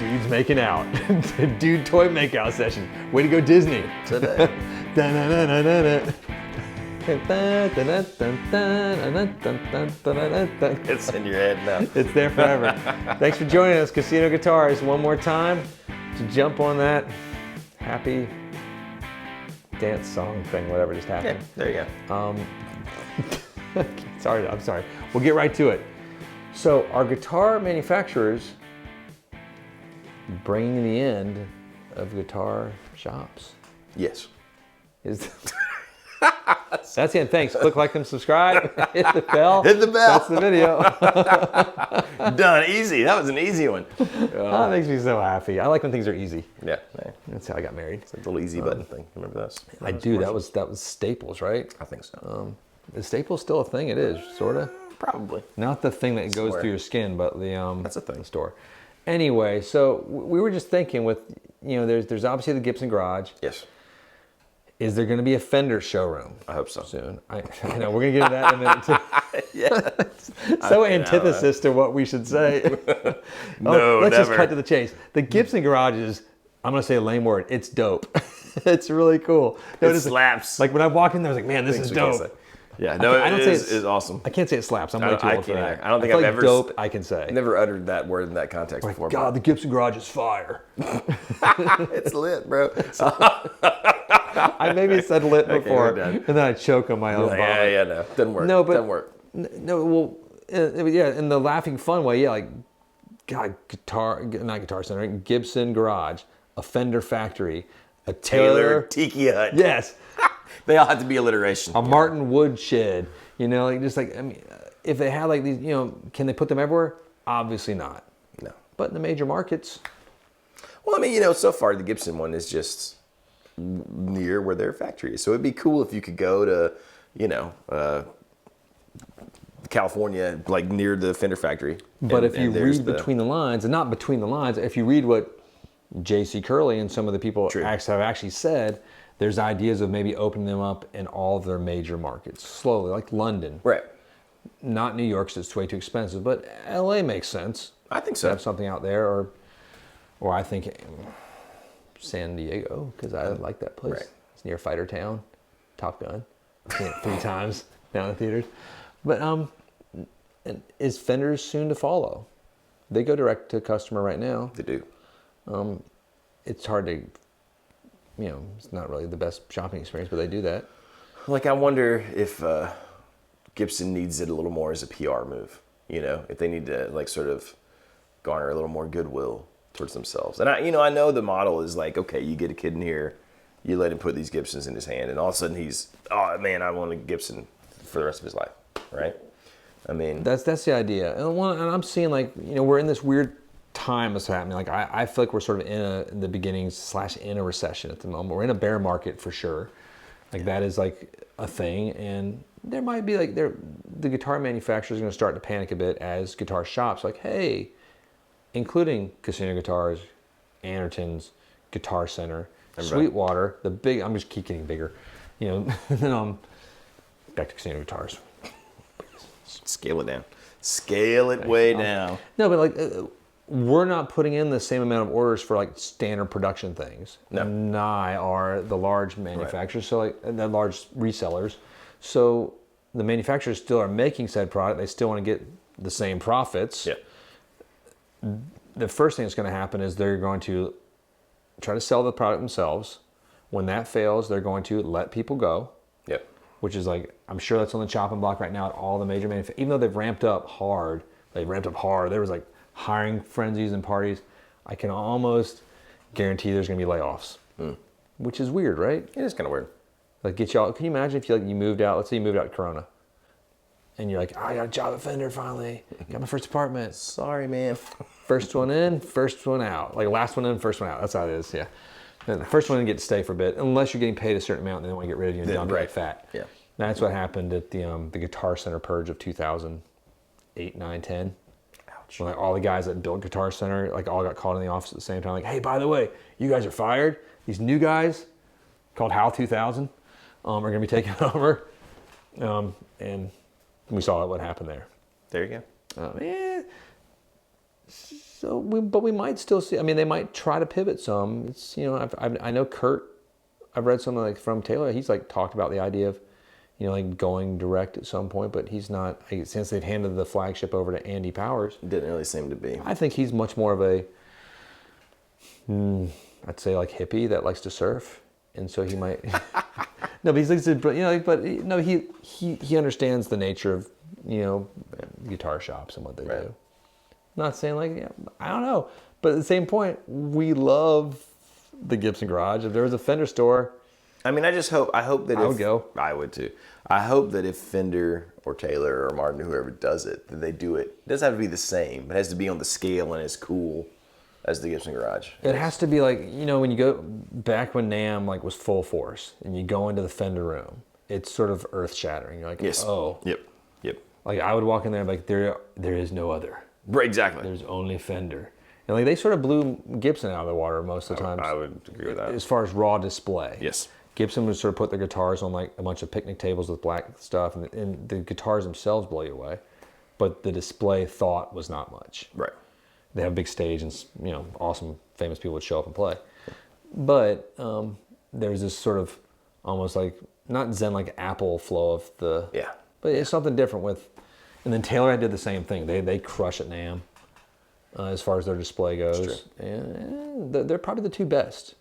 Dudes making out. Dude toy makeout session. Way to go, Disney. Today. It's in your head now. It's there forever. Thanks for joining us, Casino Guitars, one more time to jump on that happy dance song thing, whatever just happened. Yeah, there you go. I'm sorry. We'll get right to it. So our guitar manufacturers bringing the end of guitar shops. Yes. That's the end. Thanks. Click like and subscribe. Hit the bell. Hit the bell. That's the video. Done. Easy. That was an easy one. That makes me so happy. I like when things are easy. Yeah. That's how I got married. It's a little easy button thing. Remember those? I do. That was Staples, right? I think so. Is Staples still a thing? It is, sort of. Probably. Not the thing that goes through your skin, but the That's a thing. the store. Anyway, so we were just thinking with, there's obviously the Gibson Garage. Yes. Is there going to be a Fender showroom? I hope so. Soon. I know we're going to get into that in a minute too. Yeah. So antithesis to what we should say. No, let's never. just cut to the chase. The Gibson Garage is, I'm going to say a lame word, it's dope. It's really cool. It slaps. Like when I walked in there, I was like, man, this is dope. Yeah, no, I don't it say is awesome. I can't say it slaps. I'm way too old for that. I don't think feel I've like ever dope. I can say. Never uttered that word in that context before. God, the Gibson Garage is fire. It's lit, bro. I maybe said lit before, we're done. and then I choke on my own vomit. Yeah, no, doesn't work. No, but doesn't work. No, well, yeah, in the laughing fun way, yeah, like, God, not Guitar Center, Gibson Garage, a Fender Factory, a Taylor Tiki Hut. Yes, They all have to be alliteration. a Martin Woodshed. If they had like these, can they put them everywhere? Obviously not. No. But in the major markets, Well, I mean, so far the Gibson one is just near where their factory is. So it'd be cool if you could go to, California, like near the Fender factory. But if you read between the lines, and not between the lines, if you read what J.C. Curley and some of the people have actually said, there's ideas of maybe opening them up in all of their major markets slowly, like London. Right. Not New York, because it's way too expensive, but L.A. makes sense. I think To so. have something out there, or I think San Diego, because I like that place. Right. It's near Fighter Town, Top Gun. I've seen it 3 times down in the theaters. But and is Fender's soon to follow? They go direct to customer right now. They do. It's hard to, it's not really the best shopping experience, but they do that. Like, I wonder if Gibson needs it a little more as a PR move. If they need to, like, sort of garner a little more goodwill towards themselves. And I know the model is like, okay, you get a kid in here, you let him put these Gibsons in his hand, and all of a sudden he's, oh man, I want a Gibson for the rest of his life, right? I mean, That's the idea. And I'm seeing, like, we're in this weird time that's happening. Like, I feel like we're sort of in the beginnings / in a recession at the moment. We're in a bear market for sure. Like, that is like a thing, and there might be like the guitar manufacturers are going to start to panic a bit as guitar shops like, hey, including Casino Guitars, Anderton's, Guitar Center, Sweetwater, the big. I'm just keep getting bigger, and then back to Casino Guitars. scale it down. Scale it way down. No, but like we're not putting in the same amount of orders for like standard production things. No. Nigh are the large manufacturers, so like the large resellers. So the manufacturers still are making said product. They still want to get the same profits. Yeah. The first thing that's going to happen is they're going to try to sell the product themselves. When that fails, they're going to let people go. Yep. Which is like, I'm sure that's on the chopping block right now at all the major manufacturers. Even though they've ramped up hard. There was like hiring frenzies and parties. I can almost guarantee there's going to be layoffs. Which is weird, right? It is kind of weird. Like, get y'all. Can you imagine if you moved out? Let's say you moved out to Corona, and you're like, I got a job at Fender finally. Got my first apartment. Sorry, man. First one in, first one out. Like last one in, first one out. That's how it is. Yeah. And the first one in get to stay for a bit, unless you're getting paid a certain amount, and they don't want to get rid of you and dump you like fat. Yeah. That's what happened at the Guitar Center purge of 2008, 9, 10. Ouch. When like all the guys that built Guitar Center like all got called in the office at the same time. Like, hey, by the way, you guys are fired. These new guys called HAL 2000 are going to be taking over. And we saw what happened there. There you go. but we might still see. I mean, they might try to pivot some. It's I know Kurt. I've read something like from Taylor. He's like talked about the idea of, like going direct at some point, but he's not. Since they've handed the flagship over to Andy Powers, didn't really seem to be. I think he's much more of a, I'd say like hippie that likes to surf, and so he might. No, but he's like, he understands the nature of guitar shops and what they do. Not saying like I don't know, but at the same point, we love the Gibson Garage. If there was a Fender store, I mean, I hope that I would go. I would too. I hope that if Fender or Taylor or Martin, whoever does it, that they do it. It doesn't have to be the same. It has to be on the scale and as cool as the Gibson Garage. It has to be like, when you go back when NAMM like was full force and you go into the Fender room, it's sort of earth shattering. You're like, yes. Oh. Yep. Like I would walk in there and be like, there is no other. Right, exactly. There's only Fender. And like they sort of blew Gibson out of the water most of the time. I would agree with that. As far as raw display. Yes. Gibson would sort of put their guitars on like a bunch of picnic tables with black stuff, and the guitars themselves blow you away. But the display thought was not much. Right. They have a big stage and, awesome famous people would show up and play. But there's this sort of almost like, not Zen like Apple flow of the... Yeah. But it's something different with... And then Taylor did the same thing. They crush at NAMM as far as their display goes. And they're probably the two best.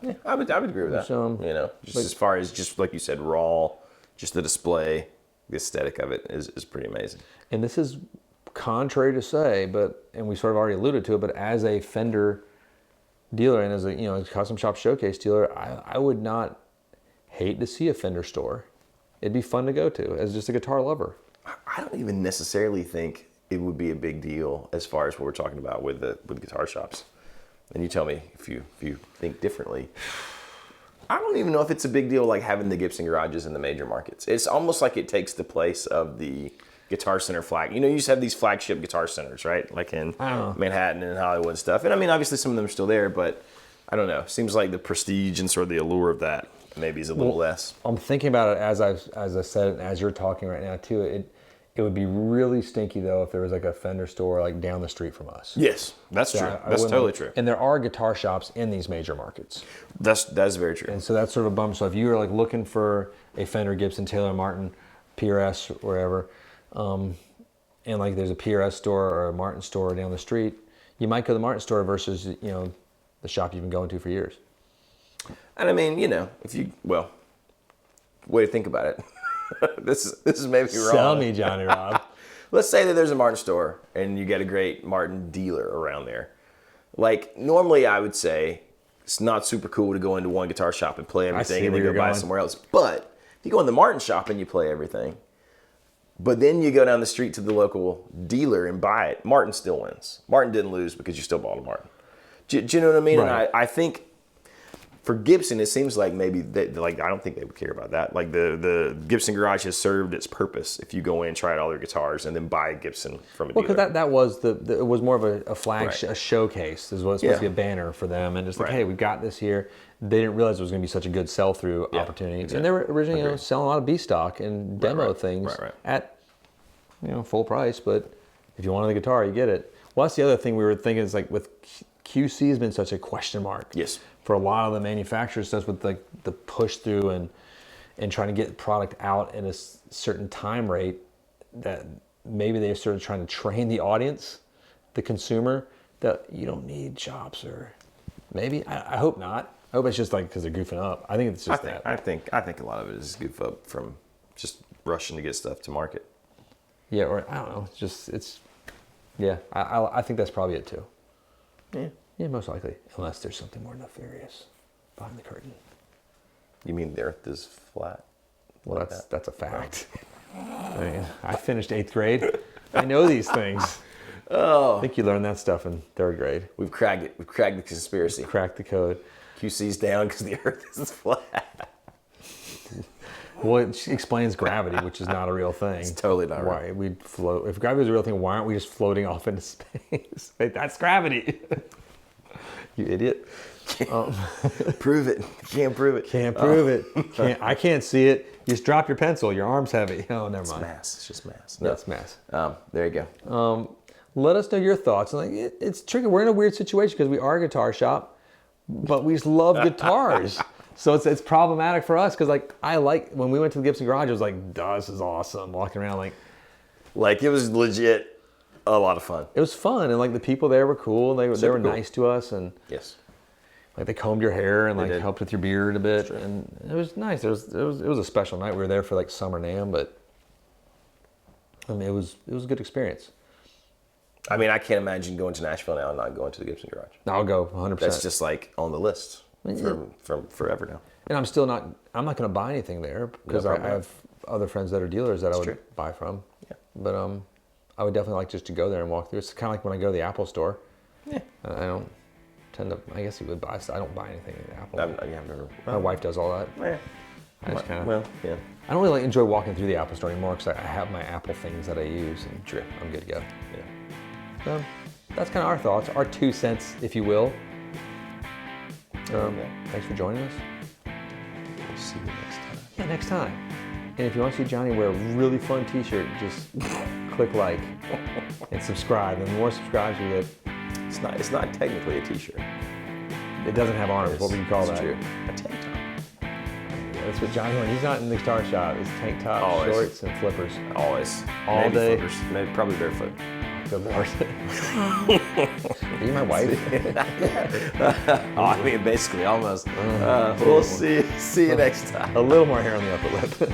Yeah, I would agree with that. So, just as far as just like you said, raw, just the display, the aesthetic of it is pretty amazing. And this is contrary to say, and we sort of already alluded to it, but as a Fender dealer and as a custom shop showcase dealer, I would not hate to see a Fender store. It'd be fun to go to as just a guitar lover. I don't even necessarily think it would be a big deal as far as what we're talking about with guitar shops. And you tell me if you think differently. I don't even know if it's a big deal like having the Gibson Garages in the major markets. It's almost like it takes the place of the Guitar Center flag. You used to have these flagship guitar centers, right? Like in Manhattan and Hollywood and stuff. And I mean, obviously some of them are still there, but I don't know. Seems like the prestige and sort of the allure of that maybe is a little less. I'm thinking about it as I said, and as you're talking right now too. It would be really stinky though if there was like a Fender store like down the street from us. Yes, that's true. That's totally true. And there are guitar shops in these major markets. That's very true. And so that's sort of a bummer. So if you were like looking for a Fender, Gibson, Taylor, Martin, PRS, wherever, and like there's a PRS store or a Martin store down the street, you might go to the Martin store versus the shop you've been going to for years. And I mean, way to think about it. This is maybe wrong. Sell me, Johnny Rob. Let's say that there's a Martin store and you get a great Martin dealer around there. Like normally I would say it's not super cool to go into one guitar shop and play everything and then go buy somewhere else. But if you go in the Martin shop and you play everything, but then you go down the street to the local dealer and buy it, Martin still wins. Martin didn't lose because you still bought a Martin. Do you know what I mean? Right. And I think for Gibson, it seems like maybe I don't think they would care about that. Like the Gibson Garage has served its purpose. If you go in, try out all their guitars, and then buy a Gibson from a dealer. Well, because that was it was more of a flag, a showcase. Is what it's supposed to be, a banner for them, and just like, hey, we've got this here. They didn't realize it was going to be such a good sell-through opportunity, and they were originally selling a lot of B stock and demo things at full price. But if you wanted the guitar, you get it. Well, that's the other thing we were thinking is like with QC has been such a question mark. Yes. For a lot of the manufacturers, stuff with like the push through and trying to get product out at a certain time rate, that maybe they started trying to train the audience, the consumer, that you don't need shops, or maybe I hope not. I hope it's just like because they're goofing up. I think it's just that. I think a lot of it is goof up from just rushing to get stuff to market. Yeah, or I don't know. I think that's probably it too. Yeah, most likely. Unless there's something more nefarious behind the curtain. You mean the earth is flat? Well, that's a fact. I mean, I finished 8th grade. I know these things. I think you learned that stuff in 3rd grade. We've cracked it. We've cracked the conspiracy. Cracked the code. QC's down because the earth is flat. Well, it explains gravity, which is not a real thing. It's totally not real. Why we'd float? If gravity was a real thing, why aren't we just floating off into space? That's gravity. You idiot. Prove it. Can't prove it. Can't prove it. I can't see it. You just drop your pencil. Your arm's heavy. Oh, never mind. It's mass. It's just mass. No, it's mass. There you go. let us know your thoughts. And like, it's tricky. We're in a weird situation because we are a guitar shop, but we just love guitars. So it's problematic for us because like when we went to the Gibson Garage, it was like, this is awesome. Walking around like it was legit a lot of fun. It was fun, and like the people there were cool. They were cool. nice to us, and yes, like they combed your hair and like did. helped with your beard a bit, and it was nice. It was a special night. We were there for like Summer NAMM, but I mean it was a good experience. I mean, I can't imagine going to Nashville now and not going to the Gibson Garage. I'll go 100%. That's just like on the list from forever now. And I'm not going to buy anything there because I have other friends that are dealers that I would buy from. Yeah. But I would definitely like just to go there and walk through. It's kind of like when I go to the Apple store. Yeah. I don't tend to, I guess you would buy, I don't buy anything in the Apple. I've never. My wife does all that. Yeah. I just kind of, Well, yeah. I don't really enjoy walking through the Apple store anymore because I have my Apple things that I use and I'm good to go. Yeah. So that's kind of our thoughts, our 2 cents, if you will. Thanks for joining us. We'll see you next time. Yeah, next time. And if you want to see Johnny wear a really fun t-shirt, just click like and subscribe. And the more subscribes you get, It's not technically a t-shirt. it doesn't have arms. What would you call that? True. A tank top. Yeah, that's what Johnny wants. He's not in the guitar shop. It's tank top, Always. shorts, and flippers. Always. All Maybe day. Flippers. Maybe probably barefoot. Good Lord. Are you my wife? I mean, basically, almost. We'll see you next time. A little more hair on the upper lip.